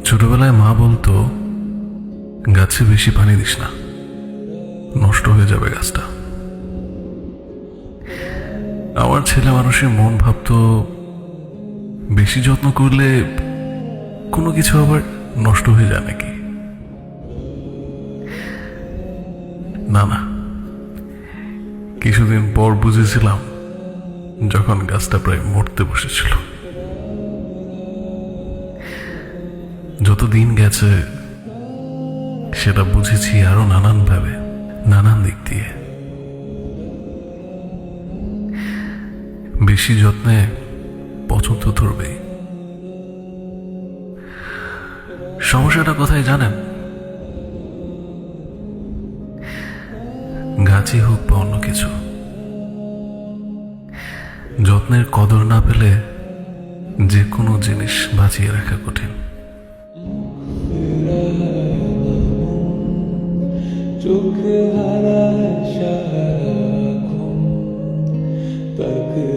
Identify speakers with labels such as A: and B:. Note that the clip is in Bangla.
A: ছোটবেলায় মা বলতো গাছে বেশি পানি দিস না, নষ্ট হয়ে যাবে গাছটা। আমার ছেলে মানুষের মন ভাবতো বেশি যত্ন করলে কোনো কিছু আবার নষ্ট হয়ে যায় নাকি। না না, কিছুদিন পর বুঝেছিলাম যখন গাছটা প্রায় মরতে বসেছিল। যত দিন গেছে সেটা বুঝেছি আরো নানান ভাবে, নানান দিক দিয়ে। বেশি যত্নে পছন্দ ধরবে। সমস্যাটা কোথায় জানেন? গাছই হোক বা অন্য কিছু, যত্নের কদর না পেলে যে কোনো জিনিস বাঁচিয়ে রাখা কঠিন।
B: चुक हरा है शायरा तक